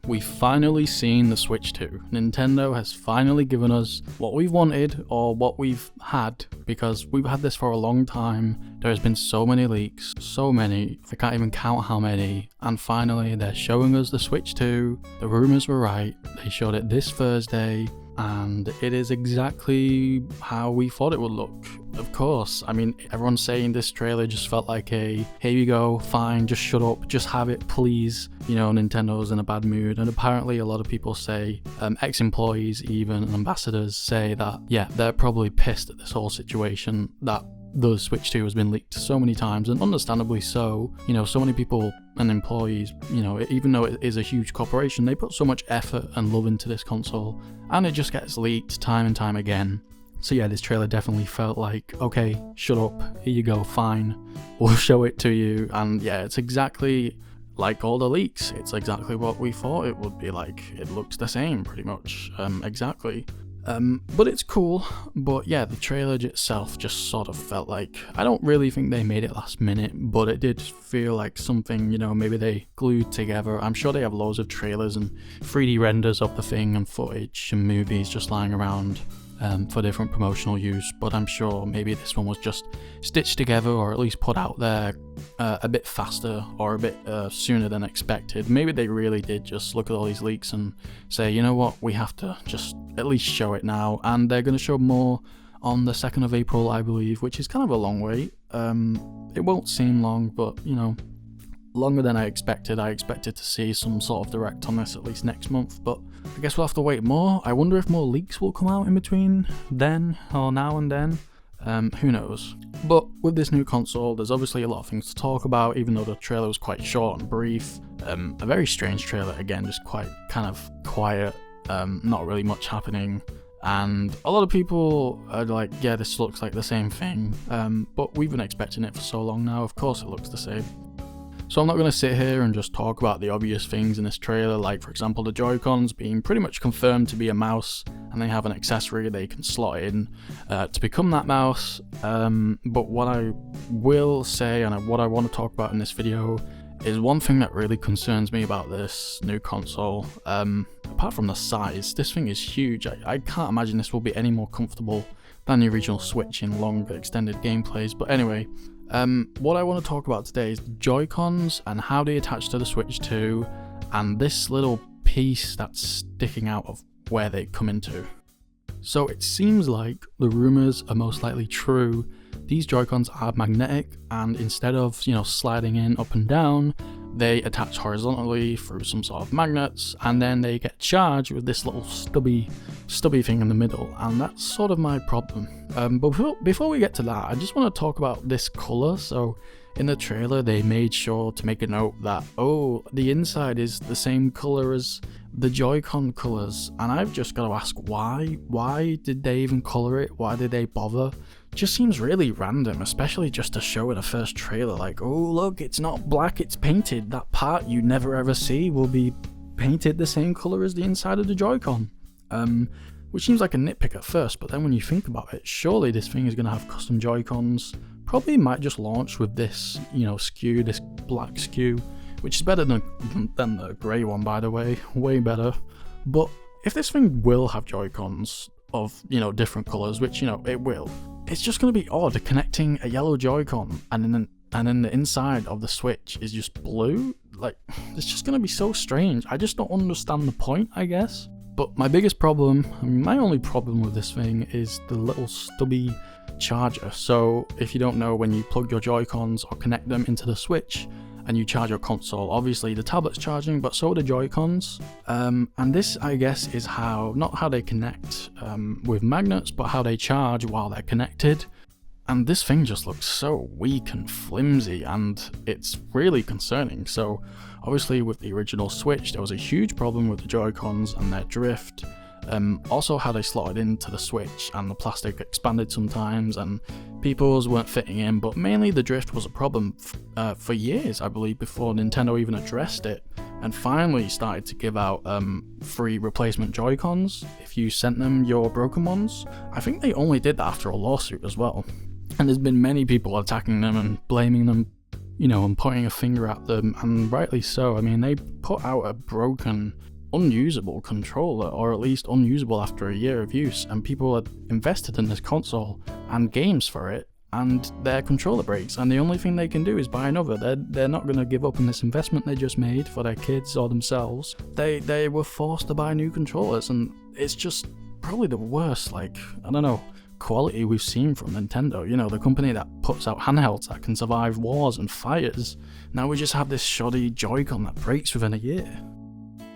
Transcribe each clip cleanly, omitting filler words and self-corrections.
We've finally seen the Switch 2. Nintendo has finally given us what we've wanted or what we've had, because we've had this for a long time. There has been so many leaks, so many, I can't even count how many, and finally they're showing us the Switch 2. The rumours were right, they showed it this Thursday, and it is exactly how we thought it would look. Of course, I mean, everyone's saying this trailer just felt like a, here you go, fine, just shut up, just have it, please. You know, Nintendo's in a bad mood, and apparently a lot of people say, ex-employees even, and ambassadors say that, yeah, they're probably pissed at this whole situation, that the Switch 2 has been leaked so many times, and understandably so. You know, so many people and employees, you know, even though it is a huge corporation, they put so much effort and love into this console, and it just gets leaked time and time again. So yeah, this trailer definitely felt like, okay, shut up, here you go, fine, we'll show it to you. And yeah, it's exactly like all the leaks, it's exactly what we thought it would be like. It looks the same, pretty much, exactly. But it's cool. But yeah, the trailer itself just sort of felt like, I don't really think they made it last minute, but it did feel like something, you know, maybe they glued together. I'm sure they have loads of trailers and 3D renders of the thing and footage and movies just lying around for different promotional use, but I'm sure maybe this one was just stitched together, or at least put out there a bit faster or a bit sooner than expected. Maybe they really did just look at all these leaks and say, you know what, we have to just at least show it now, and they're going to show more on the 2nd of April, I believe, which is kind of a long wait. It won't seem long, but you know, longer than I expected. I expected to see some sort of direct on this at least next month, but I guess we'll have to wait more. I wonder if more leaks will come out in between then or now and then. Who knows? But with this new console, there's obviously a lot of things to talk about, even though the trailer was quite short and brief. A very strange trailer, again, just quite kind of quiet, not really much happening. And a lot of people are like, yeah, this looks like the same thing, but we've been expecting it for so long now, of course it looks the same. So I'm not going to sit here and just talk about the obvious things in this trailer, like for example the Joy-Cons being pretty much confirmed to be a mouse, and they have an accessory they can slot in to become that mouse. But what I will say, and what I want to talk about in this video, is one thing that really concerns me about this new console. Apart from the size, this thing is huge. I can't imagine this will be any more comfortable than the original Switch in long extended gameplays. But anyway, what I want to talk about today is the Joy-Cons and how they attach to the Switch 2, and this little piece that's sticking out of where they come into. So it seems like the rumours are most likely true. These Joy-Cons are magnetic, and instead of, you know, sliding in up and down, they attach horizontally through some sort of magnets, and then they get charged with this little stubby thing in the middle, and that's sort of my problem. But before we get to that, I just want to talk about this colour. So in the trailer they made sure to make a note that, oh, the inside is the same colour as the Joy-Con colours, and I've just got to ask why did they even colour it? Why did they bother? Just seems really random, especially just to show in a first trailer, like, oh look, it's not black, it's painted. That part you never ever see will be painted the same colour as the inside of the Joy-Con. Which seems like a nitpick at first, but then when you think about it, surely this thing is going to have custom Joy-Cons. Probably might just launch with this, you know, SKU, this black SKU, which is better than the grey one, by the way, way better. But if this thing will have Joy-Cons of, you know, different colours, which, you know, it will, it's just going to be odd connecting a yellow Joy-Con and then the inside of the Switch is just blue. Like, it's just going to be so strange. I just don't understand the point, I guess. But my biggest problem, I mean, my only problem with this thing is the little stubby charger. So if you don't know, when you plug your Joy-Cons or connect them into the Switch and you charge your console, obviously the tablet's charging, but so are the Joy-Cons. And this, I guess, is how, not how they connect with magnets, but how they charge while they're connected. And this thing just looks so weak and flimsy, and it's really concerning. So obviously with the original Switch, there was a huge problem with the Joy-Cons and their drift. Also how they slotted into the Switch, and the plastic expanded sometimes and people's weren't fitting in, but mainly the drift was a problem for years, I believe, before Nintendo even addressed it, and finally started to give out free replacement Joy-Cons if you sent them your broken ones. I think they only did that after a lawsuit as well, and there's been many people attacking them and blaming them, you know, and pointing a finger at them, and rightly so. I mean, they put out a broken unusable controller, or at least unusable after a year of use, and people had invested in this console and games for it, and their controller breaks, and the only thing they can do is buy another. They're not going to give up on this investment they just made for their kids or themselves. They were forced to buy new controllers, and it's just probably the worst, like, I don't know, quality we've seen from Nintendo. You know, the company that puts out handhelds that can survive wars and fires. Now we just have this shoddy Joy-Con that breaks within a year.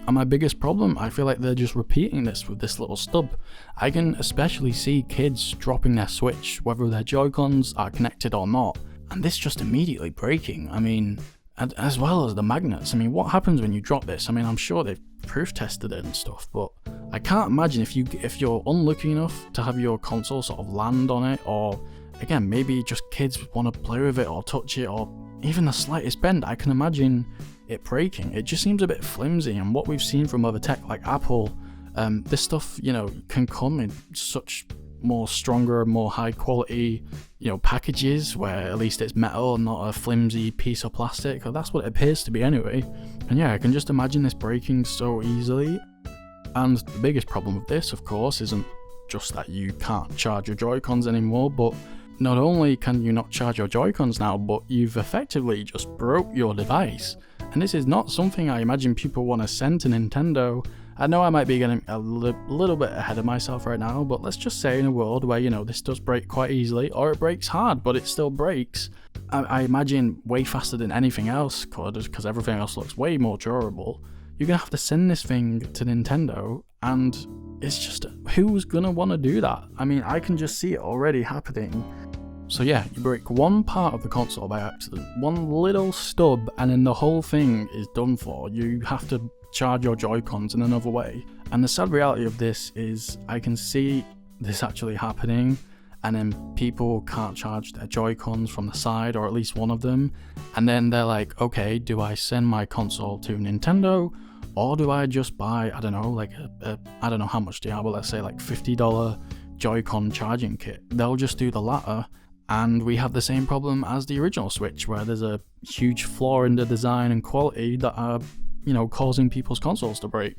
And my biggest problem, I feel like they're just repeating this with this little stub. I can especially see kids dropping their Switch, whether their Joy-Cons are connected or not, and this just immediately breaking. I mean, and as well as the magnets. I mean, what happens when you drop this? I mean, I'm sure they've proof tested it and stuff, but I can't imagine if you're unlucky enough to have your console sort of land on it, or again, maybe just kids want to play with it or touch it, or even the slightest bend, I can imagine it breaking. It just seems a bit flimsy, and what we've seen from other tech like Apple, this stuff, you know, can come in such more stronger, more high quality, you know, packages where at least it's metal and not a flimsy piece of plastic, or that's what it appears to be anyway. And yeah, I can just imagine this breaking so easily. And the biggest problem with this, of course, isn't just that you can't charge your Joy-Cons anymore, but not only can you not charge your Joy-Cons now, but you've effectively just broke your device. And this is not something I imagine people want to send to Nintendo. I know I might be getting a little bit ahead of myself right now, but let's just say in a world where, you know, this does break quite easily, or it breaks hard, but it still breaks, I imagine way faster than anything else could, because everything else looks way more durable. You're going to have to send this thing to Nintendo, and it's just, who's going to want to do that? I mean, I can just see it already happening. So yeah, you break one part of the console by accident, one little stub, and then the whole thing is done for. You have to charge your Joy-Cons in another way. And the sad reality of this is I can see this actually happening, and then people can't charge their Joy-Cons from the side, or at least one of them, and then they're like, okay, do I send my console to Nintendo, or do I just buy, I don't know, like I don't know how much they are, but let's say like $50 Joy-Con charging kit. They'll just do the latter, and we have the same problem as the original Switch, where there's a huge flaw in the design and quality that are, you know, causing people's consoles to break.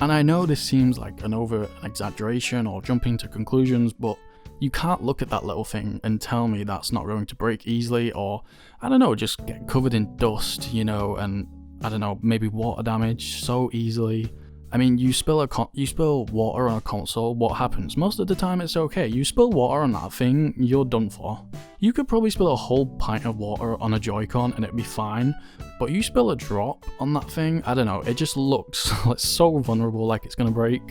And I know this seems like an exaggeration or jumping to conclusions, but you can't look at that little thing and tell me that's not going to break easily, or, I don't know, just get covered in dust, you know, and, I don't know, maybe water damage so easily. I mean, you spill water on a console, what happens? Most of the time it's okay. You spill water on that thing, you're done for. You could probably spill a whole pint of water on a Joy-Con and it'd be fine, but you spill a drop on that thing, I don't know, it just looks so vulnerable, like it's gonna break.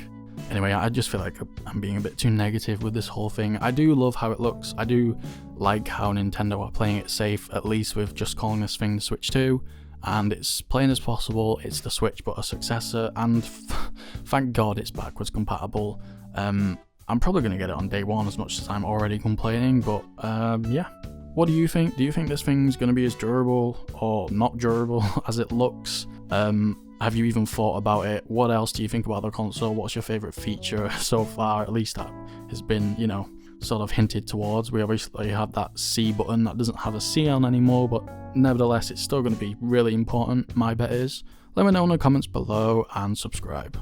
Anyway, I just feel like I'm being a bit too negative with this whole thing. I do love how it looks. I do like how Nintendo are playing it safe, at least with just calling this thing the Switch 2. And it's plain as possible, it's the Switch but a successor, and thank God it's backwards compatible. I'm probably going to get it on day one as much as I'm already complaining, but yeah. What do you think? Do you think this thing's going to be as durable or not durable as it looks? Have you even thought about it? What else do you think about the console? What's your favourite feature so far, at least that has been, you know, sort of hinted towards? We obviously have that C button that doesn't have a C on anymore, but nevertheless it's still going to be really important, my bet is. Let me know in the comments below and subscribe.